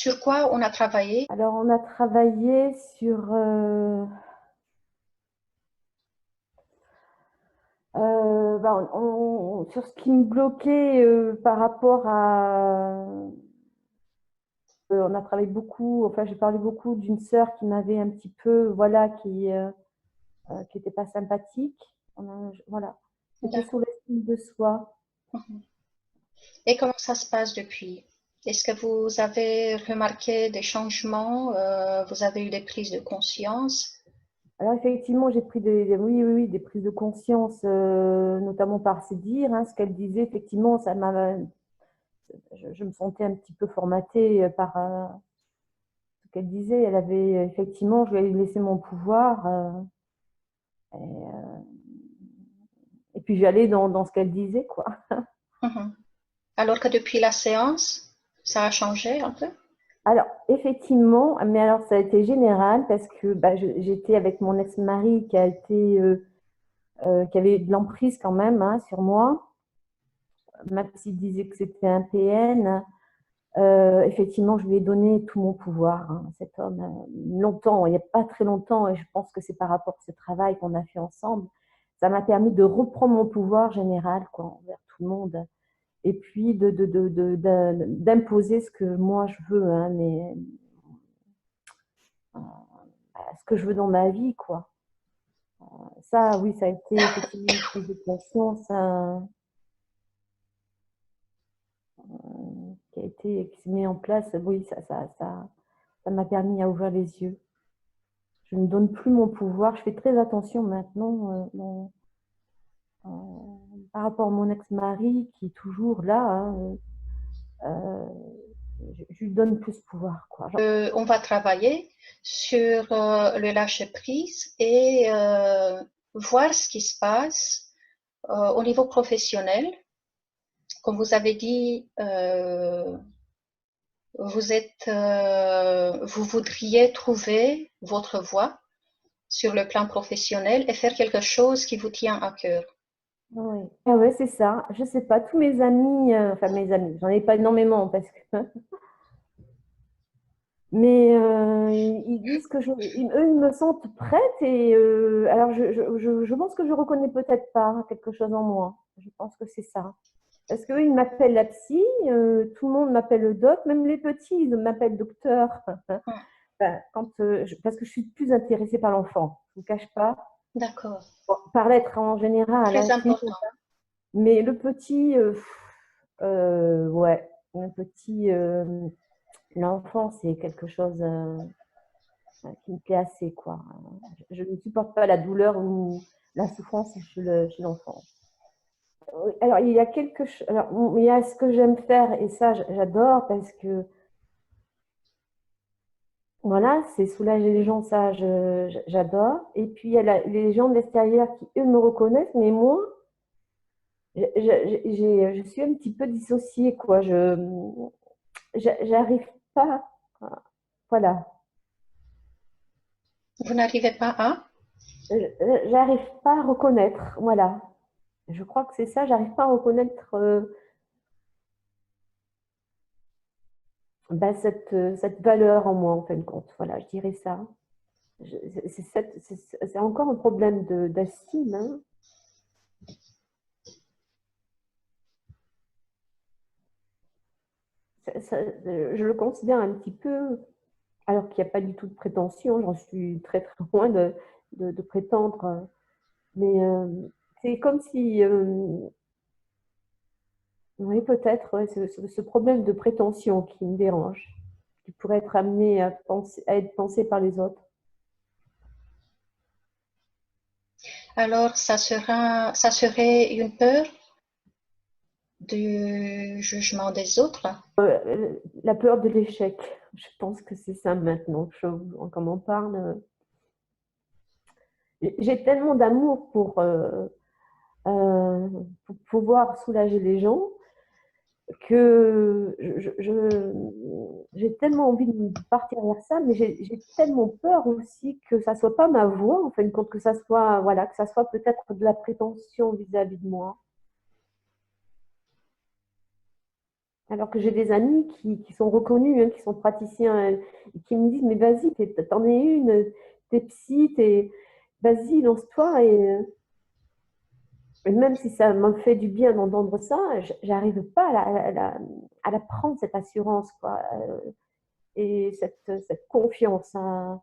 Sur quoi on a travaillé? Alors, on a travaillé sur, sur ce qui me bloquait par rapport à… on a travaillé beaucoup, enfin, j'ai parlé beaucoup d'une sœur qui m'avait un petit peu, voilà, qui était pas sympathique. Voilà, c'était sur D'accord. l'estime de soi. Mhm. Et comment ça se passe depuis? Est-ce que vous avez remarqué des changements? Vous avez eu des prises de conscience? Alors effectivement, j'ai pris oui, oui, oui, des prises de conscience, notamment par ses dires, hein, ce qu'elle disait. Effectivement, je me sentais un petit peu formatée par ce qu'elle disait. Elle avait effectivement, je lui avais laissé mon pouvoir, et puis j'allais dans ce qu'elle disait, quoi. Mhm. Alors que depuis la séance, ça a changé un peu? Alors effectivement, mais alors ça a été général parce que bah, j'étais avec mon ex-mari qui avait de l'emprise quand même, hein, sur moi. Ma psy disait que c'était un PN. Effectivement, je lui ai donné tout mon pouvoir, hein, cet homme, longtemps, il n'y a pas très longtemps, et je pense que c'est par rapport à ce travail qu'on a fait ensemble. Ça m'a permis de reprendre mon pouvoir général, quoi, envers tout le monde, et puis d'imposer ce que moi je veux, hein, mais ce que je veux dans ma vie, quoi. Ça, oui, ça a été effectivement une prise de conscience, hein, qui s'est mis en place. Oui, ça m'a permis à ouvrir les yeux. Je ne donne plus mon pouvoir. Je fais très attention maintenant par rapport à mon ex-mari qui est toujours là, hein, euh, je lui donne plus de pouvoir, quoi. On va travailler sur le lâcher-prise et voir ce qui se passe au niveau professionnel. Comme vous avez dit, vous voudriez trouver votre voie sur le plan professionnel et faire quelque chose qui vous tient à cœur. Oui, ah ouais, c'est ça. Je sais pas, tous mes amis, enfin mes amis, j'en ai pas énormément parce que, mais ils disent que eux, ils me sentent prête et alors je pense que je reconnais peut-être pas quelque chose en moi. Je pense que c'est ça. Parce qu'eux, ils m'appellent la psy, tout le monde m'appelle le doc, même les petits, ils m'appellent docteur. Enfin, parce que je suis plus intéressée par l'enfant, je ne vous cache pas. D'accord, Bon, par l'être en général, très hein, tout le monde. important. Mais le petit, ouais, le petit, l'enfant, c'est quelque chose qui me plaît assez, quoi. Je ne supporte pas la douleur ou la souffrance chez l'enfant. Oui, alors, il y a quelque chose. Alors, il y a ce que j'aime faire, et ça, j'adore parce que voilà, c'est soulager les gens, ça, j'adore. Et puis, il y a les gens de l'extérieur qui, eux, me reconnaissent, mais moi, je suis un petit peu dissociée, quoi. J'arrive pas. Voilà. Vous n'arrivez pas à? J'arrive pas à reconnaître. Voilà. Je crois que c'est ça, j'arrive pas à reconnaître bah, cette valeur en moi, en fin de compte. Voilà, je dirais ça. C'est encore un problème d'estime, hein. Je le considère un petit peu, alors qu'il n'y a pas du tout de prétention, j'en suis très très loin de prétendre, mais c'est comme si, oui peut-être, ouais, ce problème de prétention qui me dérange, qui pourrait être amené à être pensé par les autres. Alors, ça serait une peur du jugement des autres. La peur de l'échec, je pense que c'est ça maintenant, comme on parle. J'ai tellement d'amour pour pouvoir soulager les gens que j'ai tellement envie de partir vers ça, mais j'ai tellement peur aussi que ça soit pas ma voix, en fin de compte, que ça soit, voilà, que ça soit peut-être de la prétention vis-à-vis de moi. Alors que j'ai des amis qui sont reconnus, hein, qui sont praticiens, et qui me disent, mais vas-y, t'en es une, t'es psy, vas-y, lance-toi. Et même si ça me fait du bien d'entendre ça, j'arrive pas à la prendre, cette assurance, quoi, et cette confiance, hein.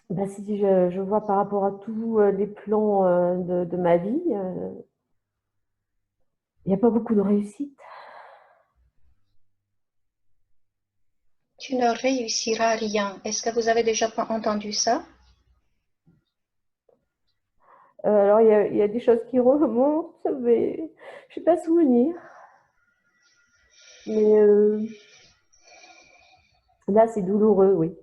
Ben, si je vois par rapport à tous les plans de ma vie, il n'y a pas beaucoup de réussite. Tu ne réussiras rien. Est-ce que vous avez déjà entendu ça? Alors, il y a des choses qui remontent, mais je n'ai pas souvenir. Mais là, c'est douloureux, oui.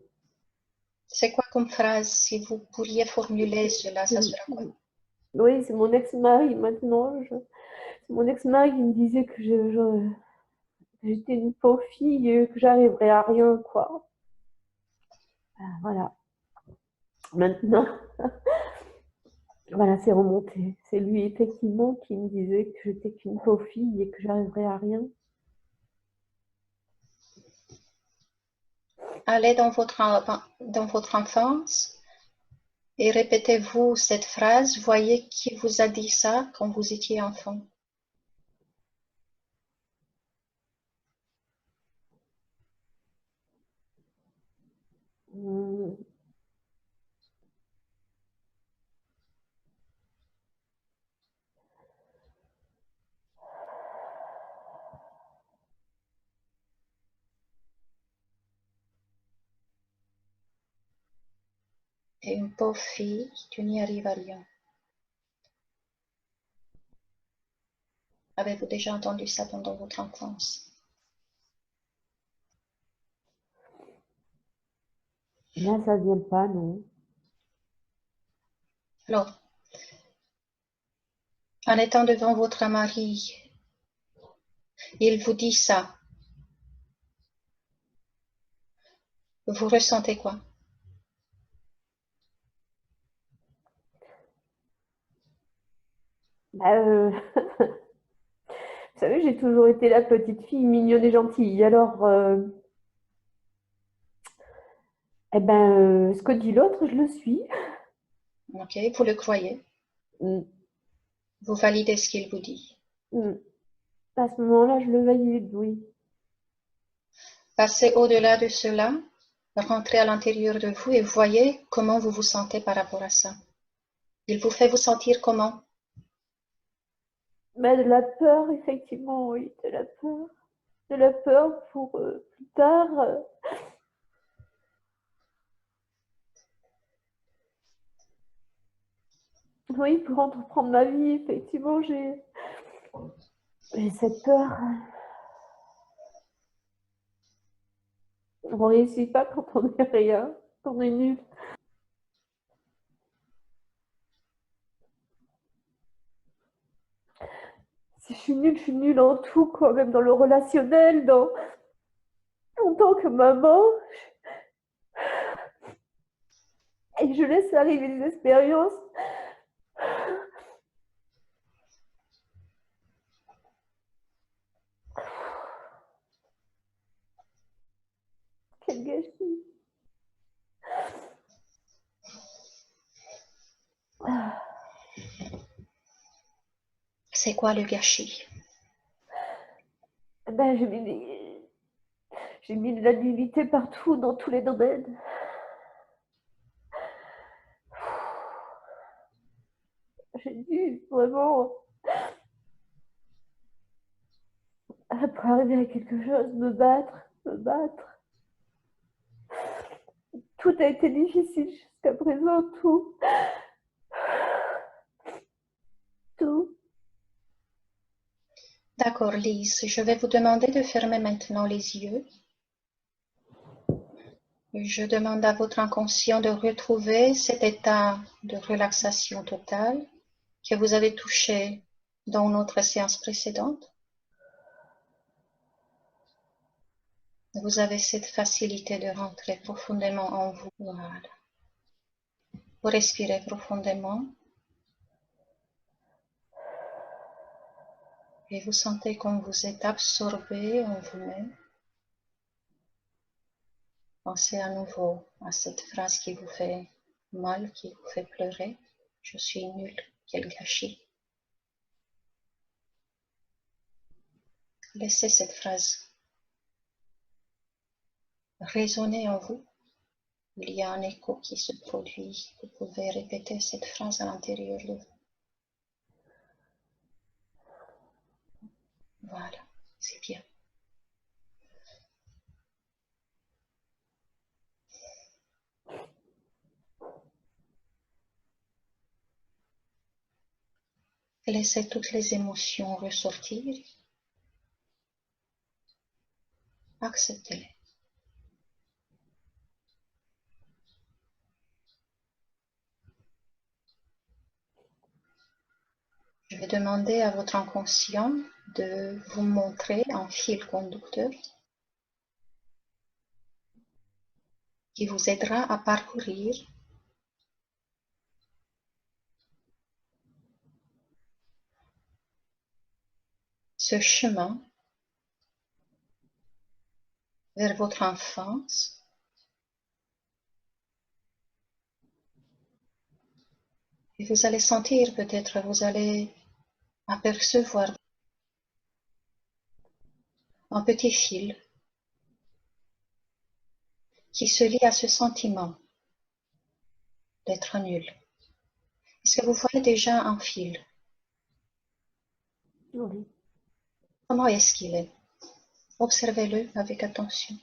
C'est quoi comme phrase? Si vous pourriez formuler cela, ça sera quoi? Oui, c'est mon ex-mari maintenant. C'est mon ex-mari qui me disait que j'étais une pauvre fille, que j'arriverais à rien, quoi. Voilà. Maintenant, voilà, c'est remonté. C'est lui, effectivement, qui me disait que j'étais qu'une pauvre fille et que j'arriverais à rien. Allez dans votre enfance et répétez-vous cette phrase. Voyez qui vous a dit ça quand vous étiez enfant. Hum, Et une pauvre fille, tu n'y arrives à rien. Avez-vous déjà entendu ça pendant votre enfance? Là, ça vient pas, non. Alors, en étant devant votre mari, il vous dit ça. Vous ressentez quoi? Bah, vous savez, j'ai toujours été la petite fille mignonne et gentille. Alors, eh ben, ce que dit l'autre, je le suis. Ok, vous le croyez. Mm, Vous validez ce qu'il vous dit. mm. À ce moment-là, je le valide, oui. Passez au-delà de cela, rentrez à l'intérieur de vous et voyez comment vous vous sentez par rapport à ça. Il vous fait vous sentir comment? Mais de la peur, effectivement, oui, de la peur. De la peur pour plus tard. Oui, pour entreprendre ma vie, effectivement, j'ai cette peur. On ne réussit pas quand on est rien, quand on est nul. Si je suis nulle en tout, quoi, même dans le relationnel, en tant que maman. Et je laisse arriver des expériences. Quel gâchis. C'est quoi le gâchis? Ben, j'ai mis de la nullité partout, dans tous les domaines. J'ai dû vraiment, pour arriver à quelque chose, me battre, me battre. Tout a été difficile jusqu'à présent, tout, tout. D'accord, Lise, je vais vous demander de fermer maintenant les yeux. Je demande à votre inconscient de retrouver cet état de relaxation totale que vous avez touché dans notre séance précédente. Vous avez cette facilité de rentrer profondément en vous. Voilà. Vous respirez profondément. Et vous sentez comme vous êtes absorbé en vous-même. Pensez à nouveau à cette phrase qui vous fait mal, qui vous fait pleurer. Je suis nul, quel gâchis. Laissez cette phrase résonner en vous. Il y a un écho qui se produit. Vous pouvez répéter cette phrase à l'intérieur de vous. Voilà, c'est bien. Laissez toutes les émotions ressortir. Acceptez-les. Je vais demander à votre inconscient de vous montrer un fil conducteur qui vous aidera à parcourir ce chemin vers votre enfance et vous allez sentir peut-être, vous allez apercevoir un petit fil qui se lie à ce sentiment d'être nul. Est-ce que vous voyez déjà un fil? Oui. Comment est-ce qu'il est? Observez-le avec attention.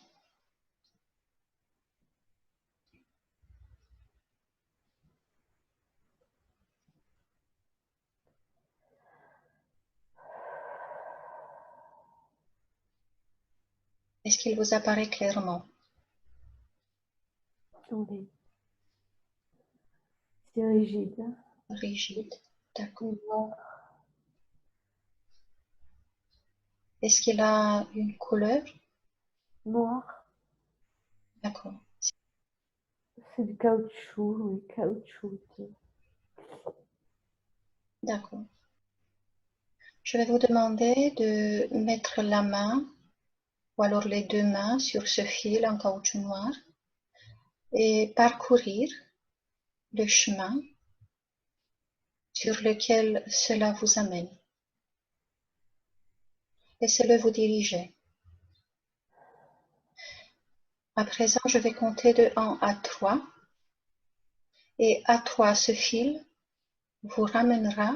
Est-ce qu'il vous apparaît clairement? Oui. C'est rigide. Rigide. D'accord. Noir. Est-ce qu'il a une couleur? Noir. D'accord. C'est du caoutchouc, oui, caoutchouc. D'accord. Je vais vous demander de mettre la main ou alors les deux mains sur ce fil en caoutchouc noir et parcourir le chemin sur lequel cela vous amène. Laissez-le vous diriger. À présent, je vais compter de 1 à 3 et à 3, ce fil vous ramènera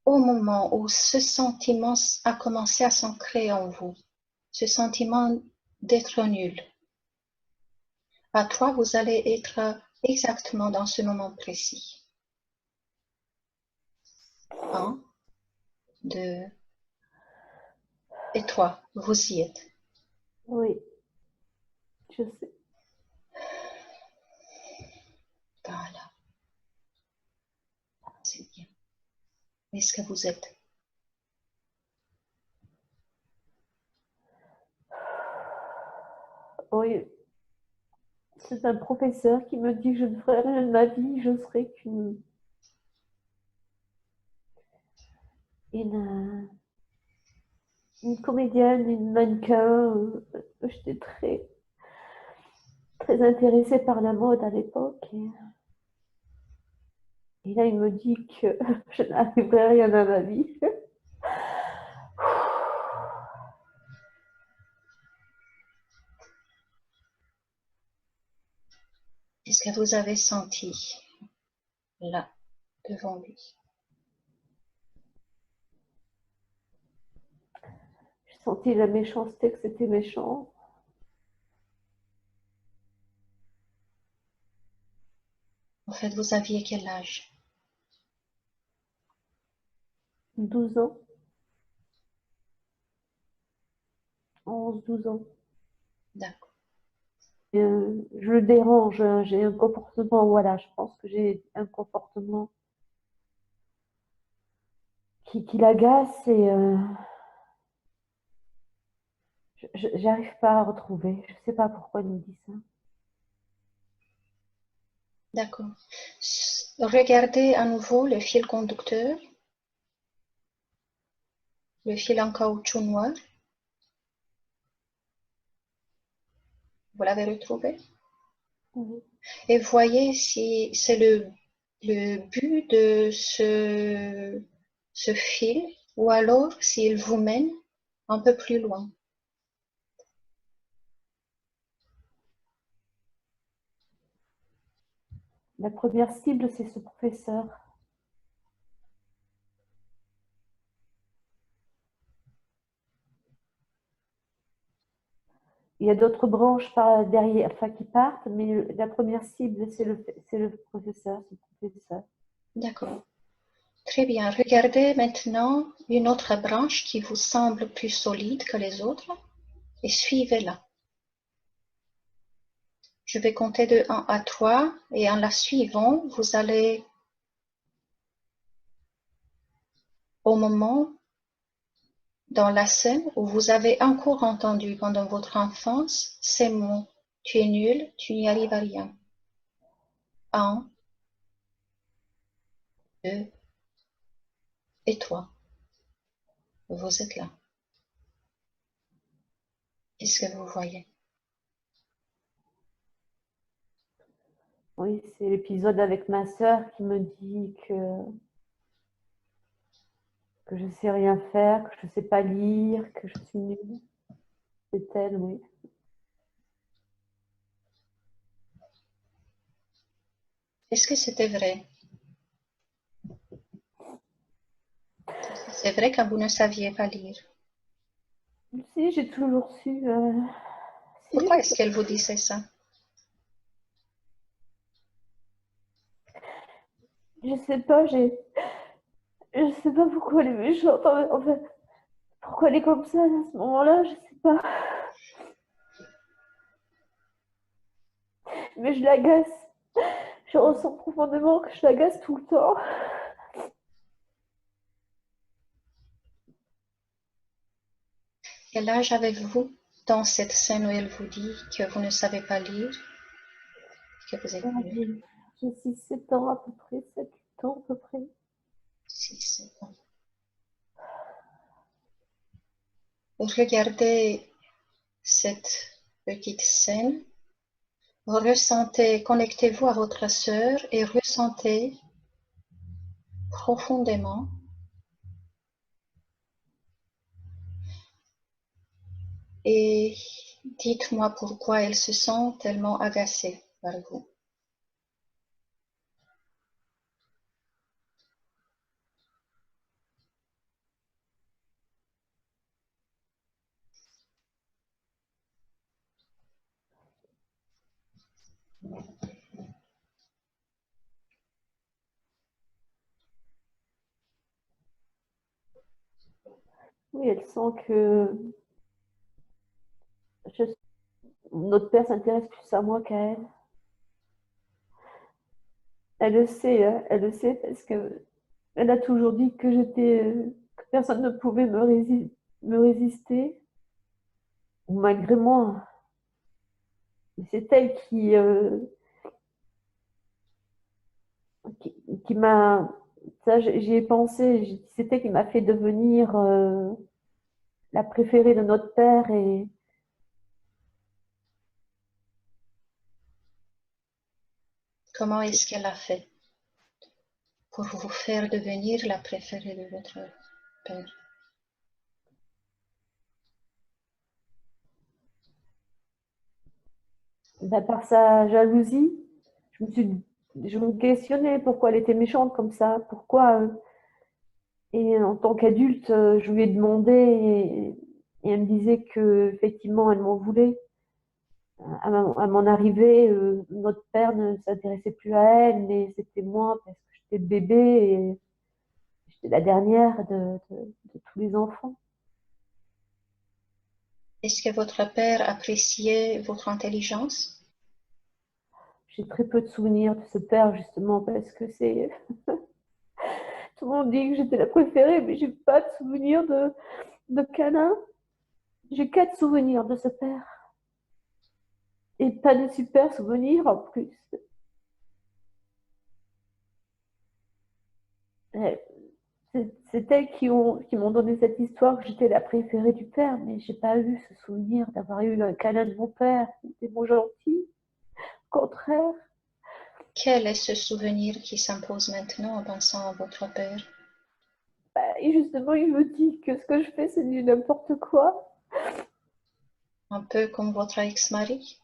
au moment où ce sentiment a commencé à s'ancrer en vous, ce sentiment d'être nul. À 3, vous allez être exactement dans ce moment précis. 1, 2 et 3, vous y êtes. Oui, je sais. Voilà, c'est bien. Est-ce que vous êtes? Oui, c'est un professeur qui me dit que je ne ferai rien de ma vie, je serai une, une comédienne, une mannequin. J'étais très intéressée par la mode à l'époque. Et là, il me dit que je n'arriverai à rien dans ma vie. Est-ce que vous avez senti là, devant lui? J'ai senti la méchanceté, que c'était méchant. En fait, vous aviez quel âge? 12 ans, 11, 12 ans. D'accord. Je le dérange, hein. J'ai un comportement, voilà, je pense que j'ai un comportement qui l'agace et j'arrive pas à retrouver. Je sais pas pourquoi il me dit ça. D'accord. Regardez à nouveau le fil conducteur le fil en caoutchouc noir. Vous l'avez retrouvé? Oui. Et voyez si c'est le but de ce fil ou alors s'il vous mène un peu plus loin. La première cible, c'est ce professeur. Il y a d'autres branches par derrière, enfin, qui partent, mais la première cible, c'est le professeur, ce professeur. D'accord. Très bien. Regardez maintenant une autre branche qui vous semble plus solide que les autres et suivez-la. Je vais compter de 1 à 3 et en la suivant, vous allez au moment dans la scène où vous avez encore entendu pendant votre enfance ces mots. Tu es nul, tu n'y arrives à rien. 1, 2 et 3. Vous êtes là. Qu'est-ce que vous voyez? Oui, c'est l'épisode avec ma sœur qui me dit que je ne sais rien faire, que je ne sais pas lire, que je suis nulle. C'est elle, oui. Est-ce que c'était vrai? C'est vrai que vous ne saviez pas lire. Si, j'ai toujours su. Si, Pourquoi est-ce qu'elle vous disait ça? je sais pas, je sais pas pourquoi elle est méchante. En fait, pourquoi elle est comme ça à ce moment-là, je sais pas. Mais je l'agace. Je ressens profondément que je l'agace tout le temps. Quel âge avez-vous dans cette scène où elle vous dit que vous ne savez pas lire, que vous êtes nul? J'ai 6-7 ans à peu près, 7-8 ans à peu près. 6, 7 ans. Regardez cette petite scène. Ressentez, connectez-vous à votre sœur et ressentez profondément et dites-moi pourquoi elle se sent tellement agacée par vous. Oui, elle sent que je- notre père s'intéresse plus à moi qu'à elle. Elle le sait, hein, elle le sait parce que elle a toujours dit que que personne ne pouvait me résister, malgré moi. C'est elle qui, qui m'a, ça j'y ai pensé, c'était qui m'a fait devenir la préférée de notre père et Comment est-ce qu'elle a fait pour vous faire devenir la préférée de votre père? bah, par sa jalousie, je me questionnais pourquoi elle était méchante comme ça, pourquoi. Et en tant qu'adulte, je lui ai demandé et elle me disait que effectivement elle m'en voulait. À mon arrivée, notre père ne s'intéressait plus à elle, mais c'était moi parce que j'étais le bébé et j'étais la dernière de tous les enfants. Est-ce que votre père appréciait votre intelligence? J'ai très peu de souvenirs de ce père justement parce que c'est tout le monde dit que j'étais la préférée, mais j'ai pas de souvenirs de câlin. J'ai 4 souvenirs de ce père et pas de super souvenirs en plus. c'est elles qui m'ont donné cette histoire que j'étais la préférée du père, mais j'ai pas eu ce souvenir d'avoir eu un câlin de mon père. Il était bon gentil. Au contraire. Quel est ce souvenir qui s'impose maintenant en pensant à votre père? Et justement, il me dit que ce que je fais, c'est du n'importe quoi. Un peu comme votre ex-mari?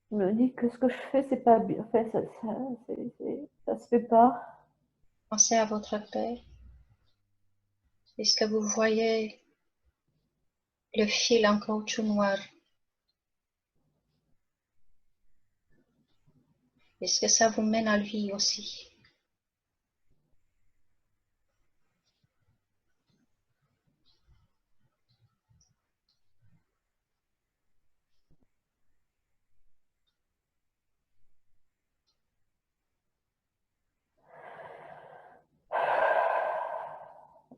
Il me dit que ce que je fais, c'est pas bien. Enfin, ça se fait pas. Pensez à votre père. Est-ce que vous voyez le fil en caoutchouc noir? Est-ce que ça vous mène à lui aussi?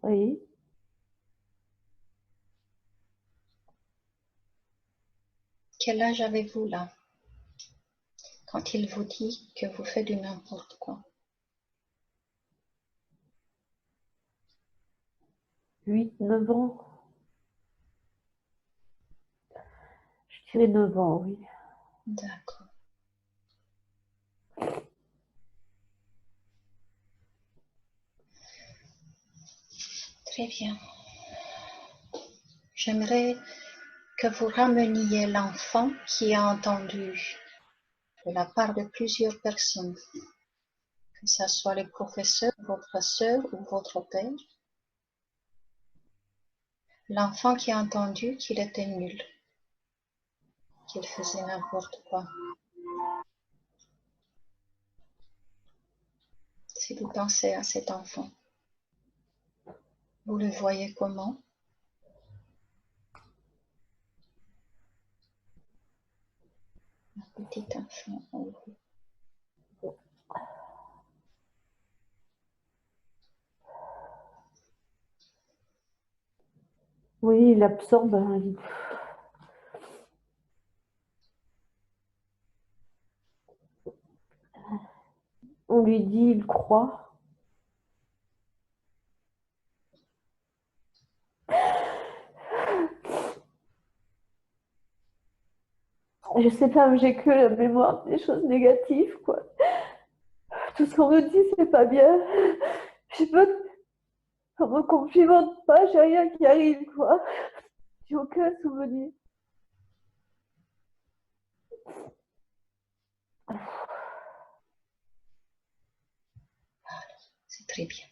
Oui. Quel âge avez-vous là, quand il vous dit que vous faites du n'importe quoi? 8, 9 ans. Je dirais 9 ans, oui. D'accord. Très bien. J'aimerais que vous rameniez l'enfant qui a entendu de la part de plusieurs personnes, que ce soit les professeurs, votre sœur ou votre père, l'enfant qui a entendu qu'il était nul, qu'il faisait n'importe quoi. Si vous pensez à cet enfant, vous le voyez comment? Un petit enfant en vous. Oui, il absorbe. On lui dit, il croit. Je sais pas, mais j'ai que la mémoire des choses négatives, quoi. Tout ce qu'on me dit, c'est pas bien. Je sais pas, ça me complimente pas, j'ai rien qui arrive, quoi. J'ai aucun souvenir. C'est très bien.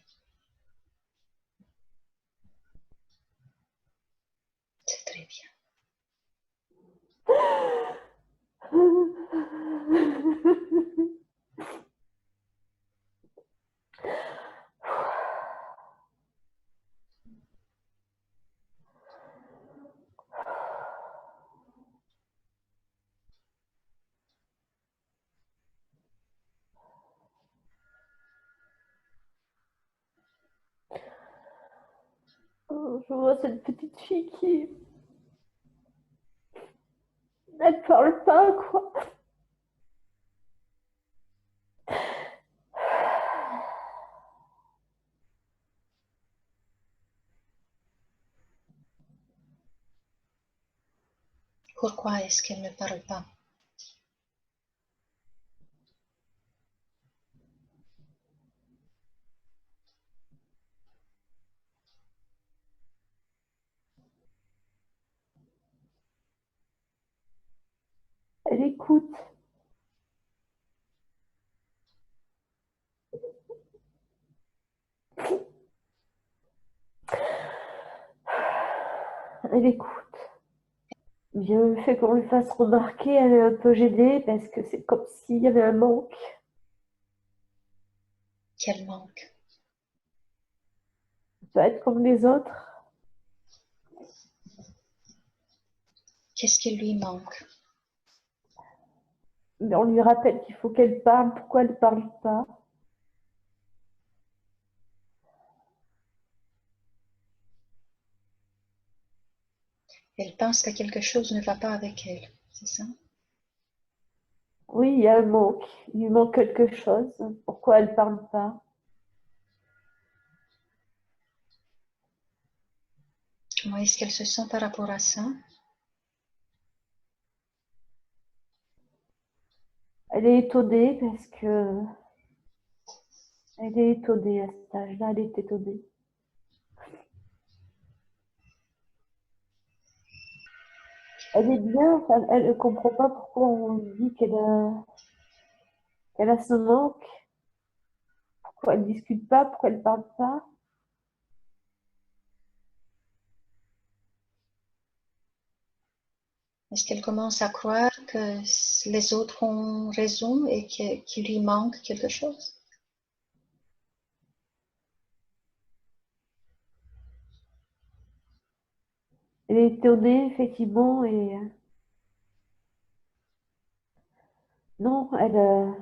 C'est très bien. Je vois cette petite fille qui, elle parle pas, quoi. Pourquoi est-ce qu'elle ne parle pas? Elle écoute. Elle écoute. Bien le fait qu'on lui fasse remarquer, elle est un peu gênée parce que c'est comme s'il y avait un manque. Quel manque? Elle peut être comme les autres. Qu'est-ce qui lui manque? Mais on lui rappelle qu'il faut qu'elle parle. Pourquoi elle ne parle pas? Elle pense que quelque chose ne va pas avec elle. c'est ça? Oui, il y a un manque. Il lui manque quelque chose. Pourquoi elle ne parle pas? Comment est-ce qu'elle se sent par rapport à ça? Elle est étonnée parce que elle est étonnée à cet âge-là, elle est étonnée. Elle est bien, enfin, elle ne comprend pas pourquoi on lui dit qu'elle a ce manque, pourquoi elle ne discute pas, pourquoi elle ne parle pas. Est-ce qu'elle commence à croire que les autres ont raison et qu'il lui manque quelque chose? Elle est étonnée, effectivement, et non, elle,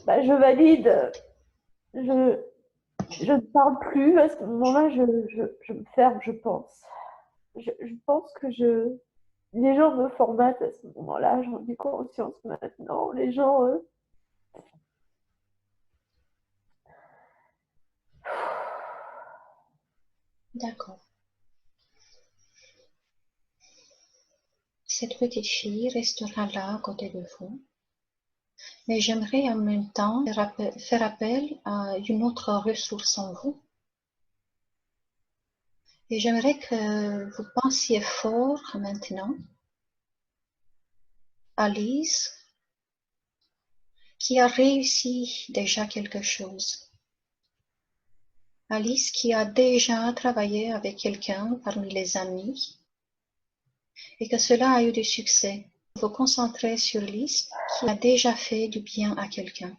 bah, je valide, je, je ne parle plus, à ce moment-là, je me ferme, je pense. Je pense que les gens me formatent à ce moment-là, j'en ai conscience maintenant. Les gens, D'accord. Cette petite fille restera là à côté de vous. Mais j'aimerais en même temps faire appel à une autre ressource en vous. Et j'aimerais que vous pensiez fort maintenant à Lise qui a réussi déjà quelque chose. Alice qui a déjà travaillé avec quelqu'un parmi les amis et que cela a eu du succès. Vous concentrez sur Alice qui a déjà fait du bien à quelqu'un.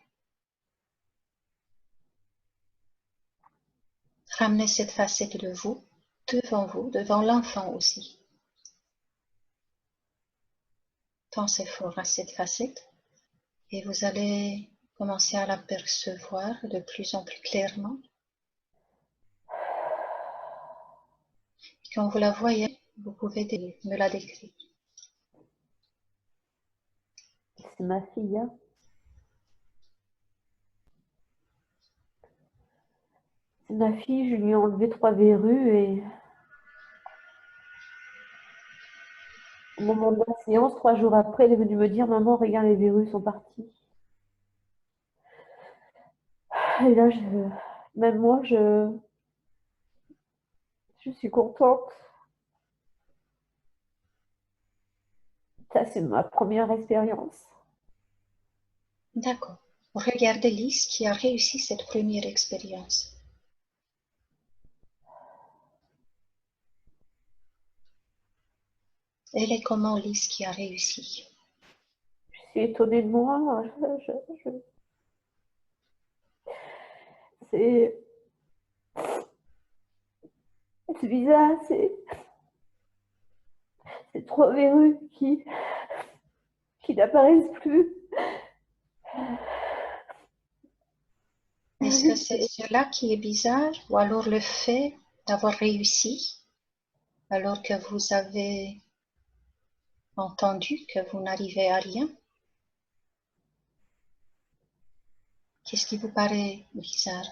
Ramenez cette facette de vous, devant l'enfant aussi. Pensez fort à cette facette et vous allez commencer à l'apercevoir de plus en plus clairement. Quand vous la voyez, vous pouvez me la décrire. c'est ma fille, hein. C'est ma fille, je lui ai enlevé 3 verrues et au moment de la séance, 3 jours après, elle est venue me dire, maman, regarde, les verrues sont parties. Et là, même moi, je suis contente. Ça, c'est ma première expérience. D'accord. Regardez Lise qui a réussi cette première expérience. Elle est comment Lise qui a réussi? Je suis étonnée de moi. C'est bizarre, c'est 3 verrues qui n'apparaissent plus. Est-ce que c'est cela qui est bizarre ou alors le fait d'avoir réussi alors que vous avez entendu que vous n'arrivez à rien? Qu'est-ce qui vous paraît bizarre?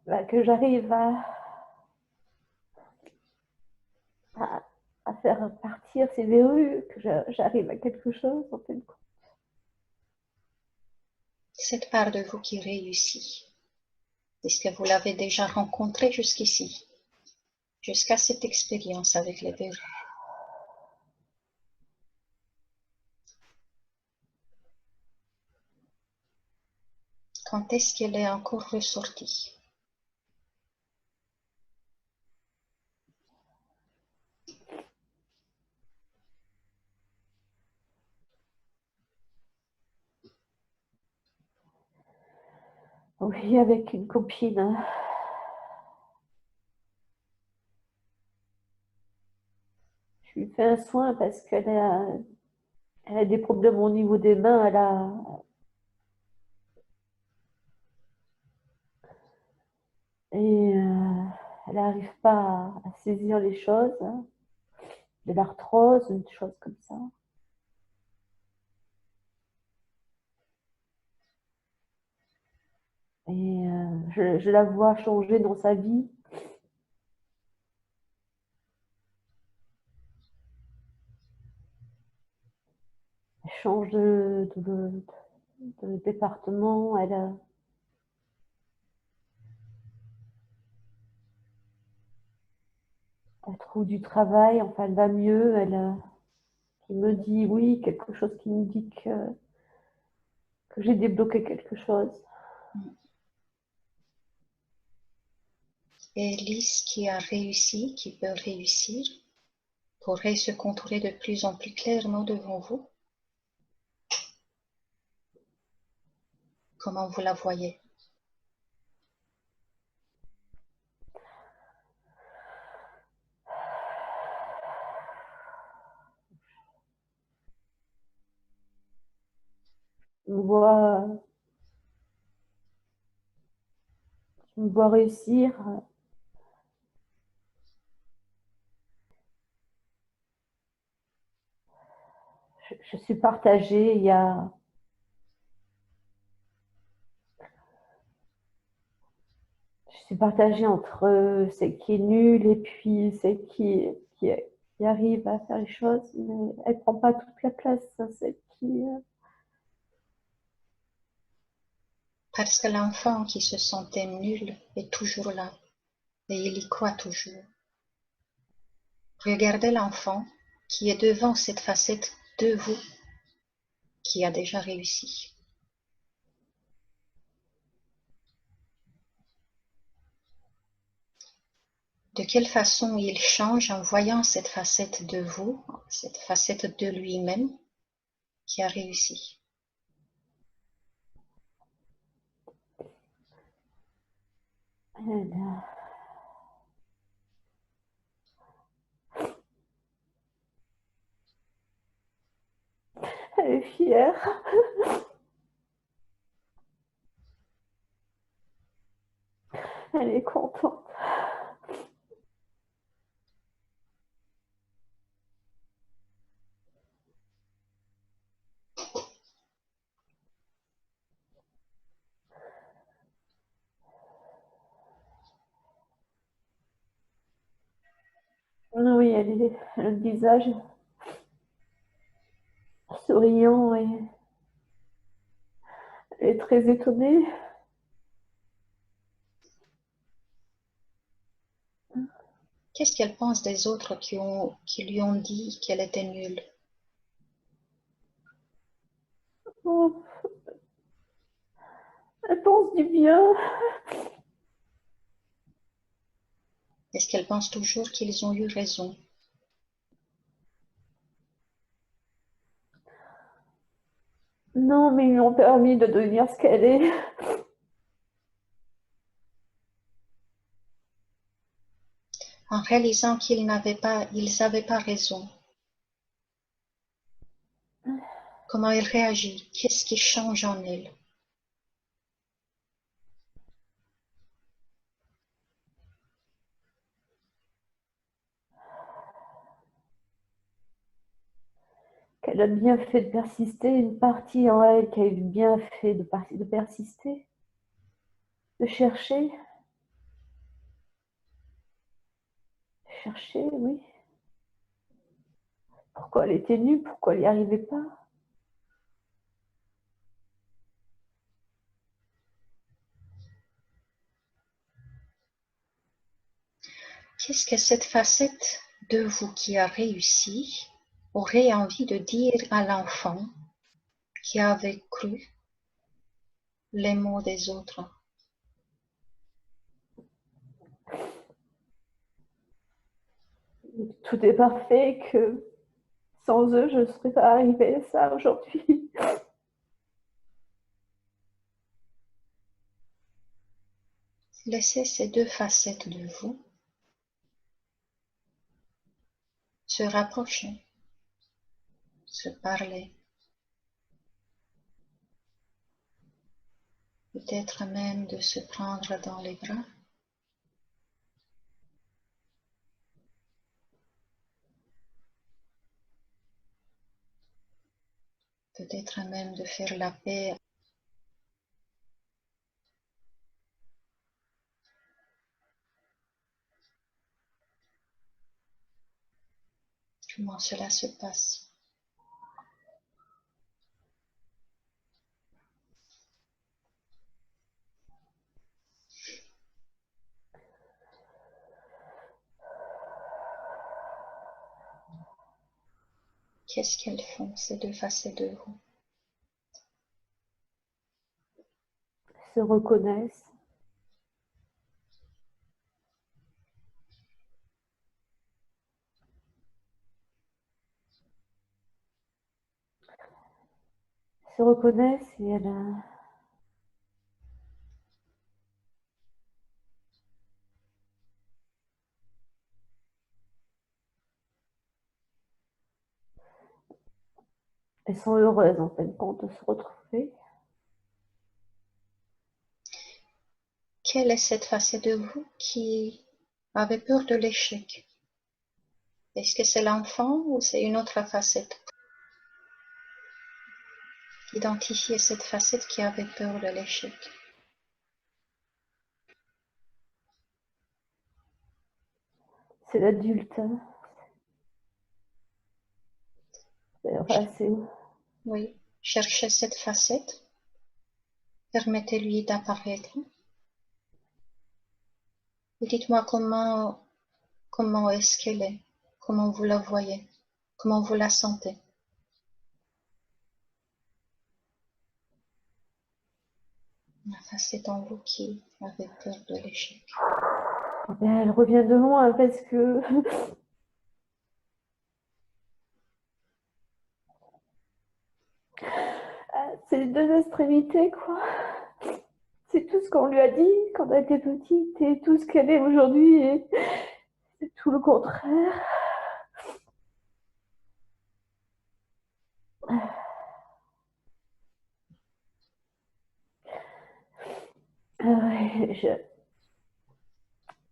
Bah, que j'arrive à faire partir ces verrues, que j'arrive à quelque chose en fait. Cette part de vous qui réussit, est-ce que vous l'avez déjà rencontrée jusqu'ici, jusqu'à cette expérience avec les verrues? Quand est-ce qu'elle est encore ressortie? Oui, avec une copine. Je lui fais un soin parce elle a des problèmes au niveau des mains. Et elle n'arrive pas à saisir les choses, hein, de l'arthrose, une chose comme ça. Et je la vois changer dans sa vie. Elle change de département, elle trouve du travail, enfin elle va mieux, qui me dit oui, quelque chose qui me dit que j'ai débloqué quelque chose. Et Lise qui a réussi, qui peut réussir, pourrait se contourer de plus en plus clairement devant vous. Comment vous la voyez? Je me vois réussir. Je suis partagée. Je suis partagée entre celle qui est nulle et puis celle qui arrive à faire les choses, mais elle ne prend pas toute la place, celle qui... Parce que l'enfant qui se sentait nul est toujours là et il y croit toujours. Regardez l'enfant qui est devant cette facette de vous qui a déjà réussi. De quelle façon il change en voyant cette facette de vous, cette facette de lui-même qui a réussi. Elle est fière. Elle est contente. Oui, elle est le visage souriant et elle est très étonnée. Qu'est-ce qu'elle pense des autres qui lui ont dit qu'elle était nulle? Oh, elle pense du bien. Est-ce qu'elle pense toujours qu'ils ont eu raison? Non, mais ils lui ont permis de devenir ce qu'elle est. En réalisant qu'ils n'avaient pas raison. Comment elle réagit? Qu'est-ce qui change en elle? Qu'elle a bien fait de persister, une partie en elle qui a eu bien fait de persister, de chercher, oui. Pourquoi elle était nue, pourquoi elle n'y arrivait pas. Qu'est-ce que cette facette de vous qui a réussi aurait envie de dire à l'enfant qui avait cru les mots des autres? Tout est parfait, que sans eux, je ne serais pas arrivée à ça aujourd'hui. Laissez ces deux facettes de vous se rapprocher, se parler, peut-être même de se prendre dans les bras. peut-être à même de faire la paix. Comment cela se passe? Qu'est-ce qu'elles font, ces deux facettes de vous? Se reconnaissent. Se reconnaissent et elles sont heureuses en fin de compte de se retrouver. Quelle est cette facette de vous qui avait peur de l'échec? Est-ce que c'est l'enfant ou c'est une autre facette? Identifiez cette facette qui avait peur de l'échec. C'est l'adulte. Enfin, oui, cherchez cette facette. Permettez-lui d'apparaître. Et dites-moi comment est-ce qu'elle est, comment vous la voyez, comment vous la sentez. La facette en vous qui avait peur de l'échec. Elle revient de loin parce que c'est les deux extrémités, quoi. C'est tout ce qu'on lui a dit quand elle était petite et tout ce qu'elle est aujourd'hui et c'est tout le contraire.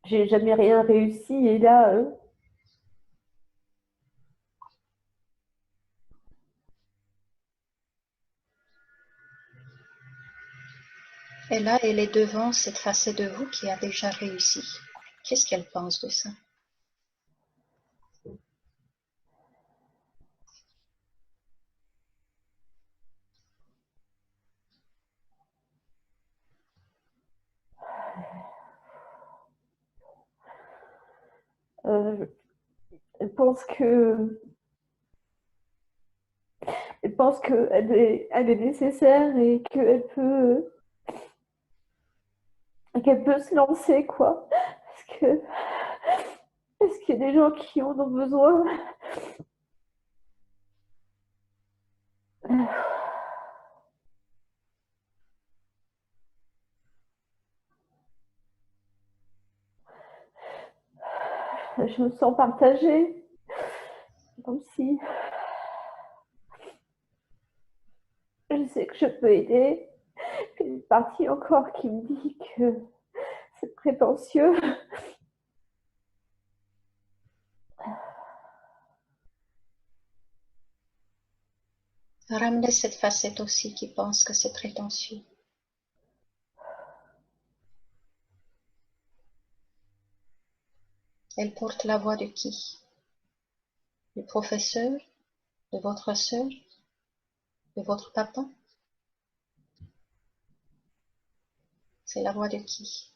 J'ai jamais rien réussi et là, Et là, elle est devant cette facette de vous qui a déjà réussi. Qu'est-ce qu'elle pense de ça? euh, elle pense que elle est nécessaire et qu'elle peut se lancer, quoi. Parce qu'il y a des gens qui en ont besoin. Je me sens partagée, comme si je sais que je peux aider. Puis une partie encore qui me dit que c'est prétentieux. Ramenez cette facette aussi qui pense que c'est prétentieux. Elle porte la voix de qui? Du professeur? De votre sœur? De votre papa? C'est la voix de qui?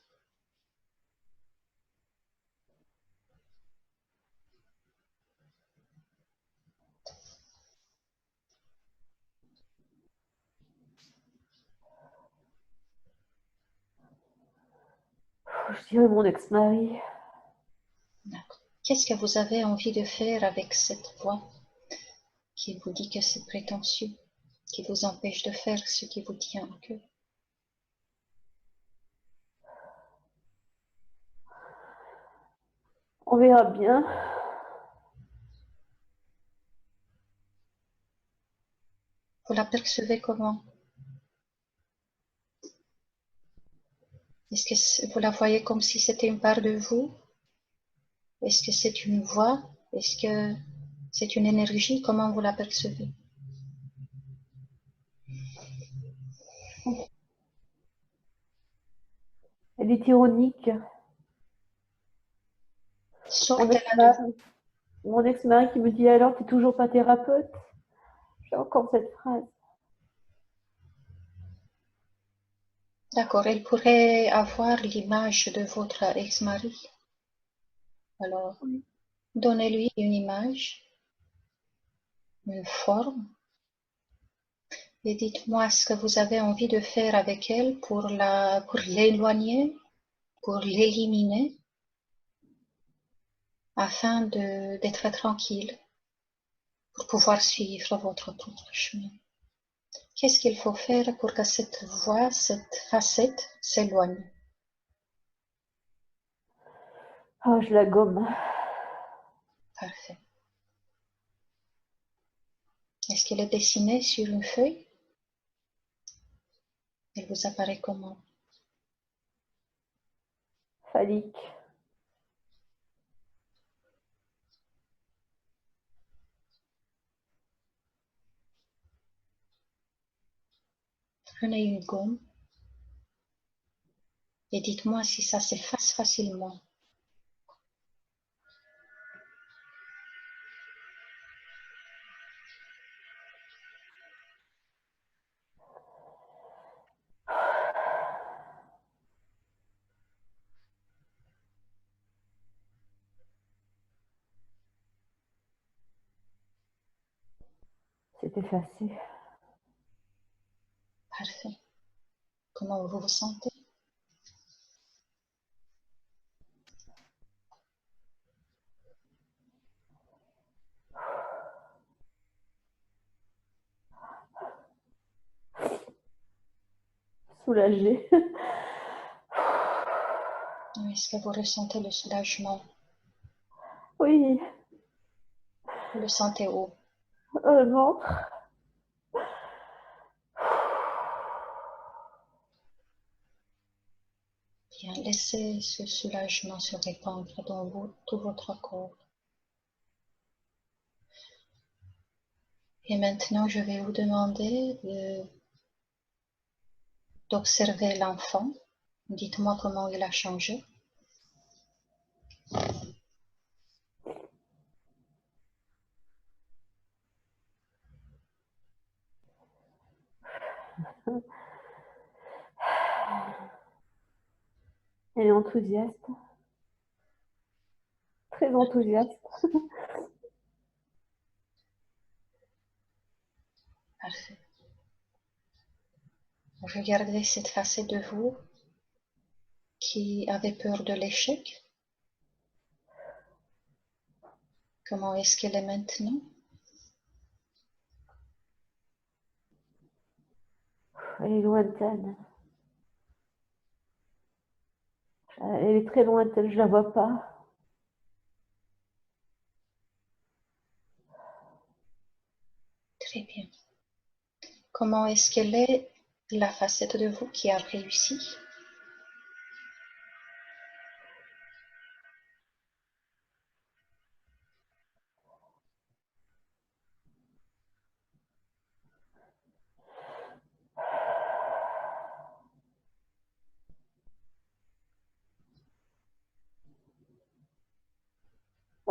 Je dirais mon ex-mari. Qu'est-ce que vous avez envie de faire avec cette voix qui vous dit que c'est prétentieux, qui vous empêche de faire ce qui vous tient à cœur? On verra bien. Vous la percevez comment? Est-ce que vous la voyez comme si c'était une part de vous? Est-ce que c'est une voix? Est-ce que c'est une énergie? Comment vous la percevez? Elle est ironique. Sortez-la de vous. Mon ex-mari qui me dit alors, tu n'es toujours pas thérapeute? J'ai encore cette phrase. D'accord, elle pourrait avoir l'image de votre ex-mari. Alors, Oui. donnez-lui une image, une forme, et dites-moi ce que vous avez envie de faire avec elle pour l'éloigner, pour l'éliminer, afin d'être tranquille, pour pouvoir suivre votre propre chemin. Qu'est-ce qu'il faut faire pour que cette voix, cette facette s'éloigne? Oh, je la gomme. Parfait. Est-ce qu'elle est dessinée sur une feuille? Elle vous apparaît comment? Phallique. Prenez une gomme et dites-moi si ça s'efface facilement. C'est effacé. Parfait. Comment vous vous sentez? Soulagée. Est-ce que vous ressentez le soulagement? Oui. Vous le sentez où? Le ventre. Bien, laissez ce soulagement se répandre dans tout votre corps. Et maintenant, je vais vous demander d'observer l'enfant. Dites-moi comment il a changé. Elle est enthousiaste. Très enthousiaste. Parfait. Regardez cette facette de vous qui avait peur de l'échec. Comment est-ce qu'elle est maintenant? Elle est lointaine. Elle est très lointaine, je la vois pas. Très bien. Comment est-ce qu'elle est la facette de vous qui a réussi?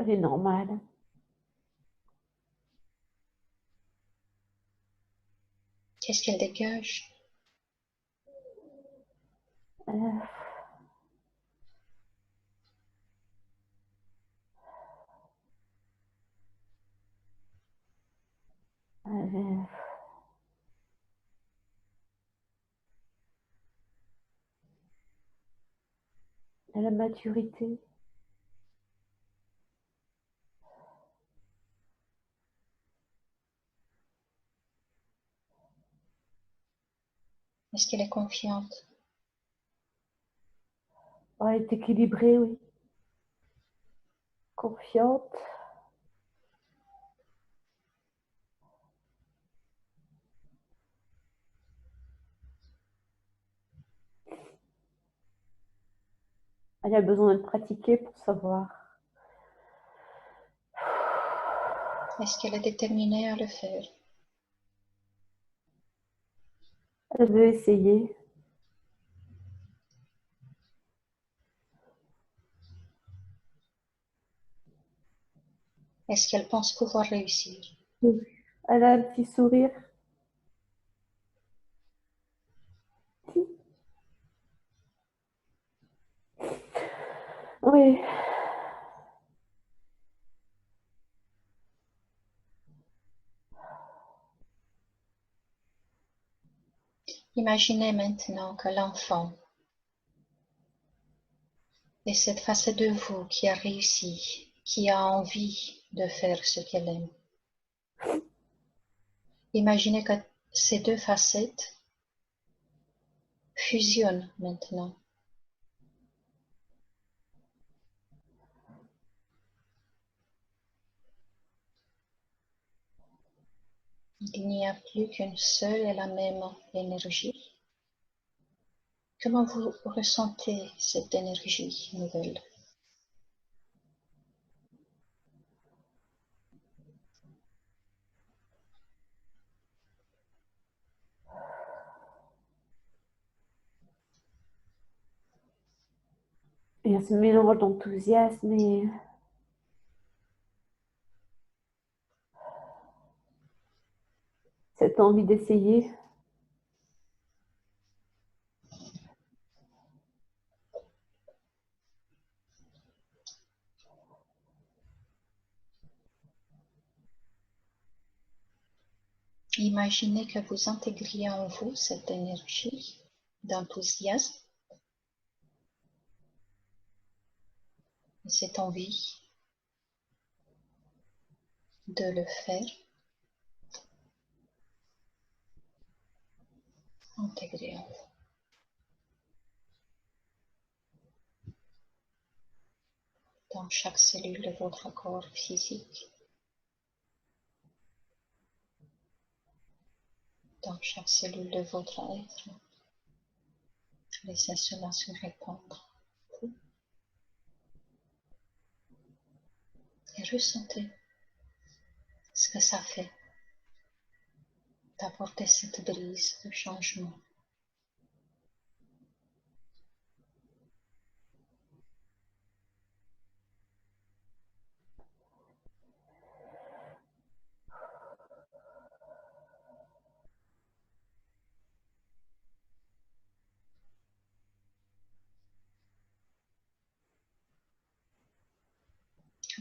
Elle est normale. Qu'est-ce qu'elle dégage? Euh, euh, la maturité. Est-ce qu'elle est confiante? Elle est équilibrée, oui. Confiante. Elle a besoin de pratiquer pour savoir. Est-ce qu'elle est déterminée à le faire? Elle veut essayer. Est-ce qu'elle pense pouvoir réussir? Oui. Elle a un petit sourire. Oui. Imaginez maintenant que l'enfant est cette facette de vous qui a réussi, qui a envie de faire ce qu'elle aime. Imaginez que ces deux facettes fusionnent maintenant. Il n'y a plus qu'une seule et la même énergie. Comment vous ressentez cette énergie nouvelle? Il y a ce mélange d'enthousiasme et cette envie d'essayer. Imaginez que vous intégriez en vous cette énergie d'enthousiasme et cette envie de le faire, intégrer en vous. Dans chaque cellule de votre corps physique, dans chaque cellule de votre être, laissez cela se répandre et ressentez ce que ça fait d'apporter cette brise de changement.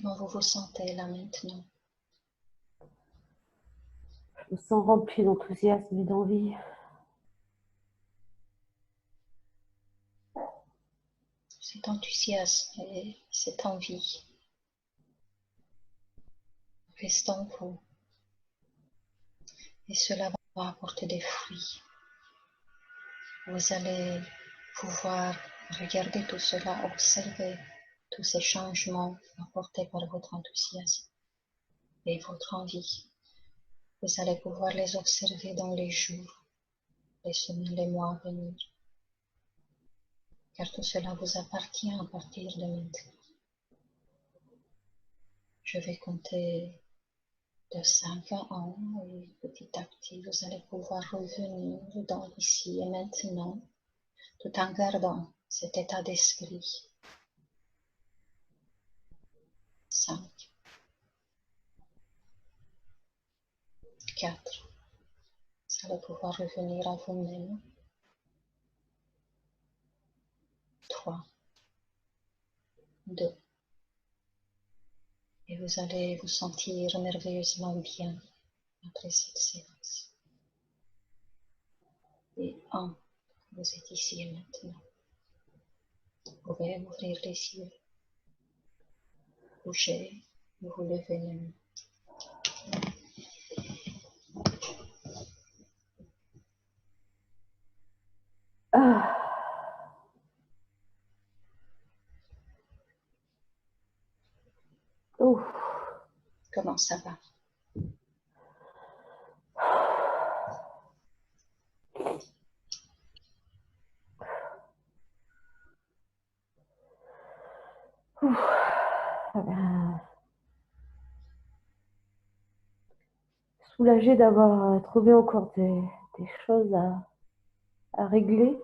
Comment vous vous sentez là maintenant? Je me sens remplie d'enthousiasme et d'envie. Cet enthousiasme et cette envie restent en vous et cela va apporter des fruits. Vous allez pouvoir regarder tout cela, observer tous ces changements apportés par votre enthousiasme et votre envie. Vous allez pouvoir les observer dans les jours, les semaines, les mois à venir, car tout cela vous appartient à partir de maintenant. Je vais compter de 5 à 1 et petit à petit vous allez pouvoir revenir dans ici et maintenant tout en gardant cet état d'esprit. 5, 4, vous allez pouvoir revenir à vous-même. 3, 2, et vous allez vous sentir merveilleusement bien après cette séance. Et 1, vous êtes ici et maintenant. Vous pouvez ouvrir les yeux, bouger, vous lever les mains. Ah. Ouf. Comment ça va? Ouf. Soulagée d'avoir trouvé encore des choses à régler.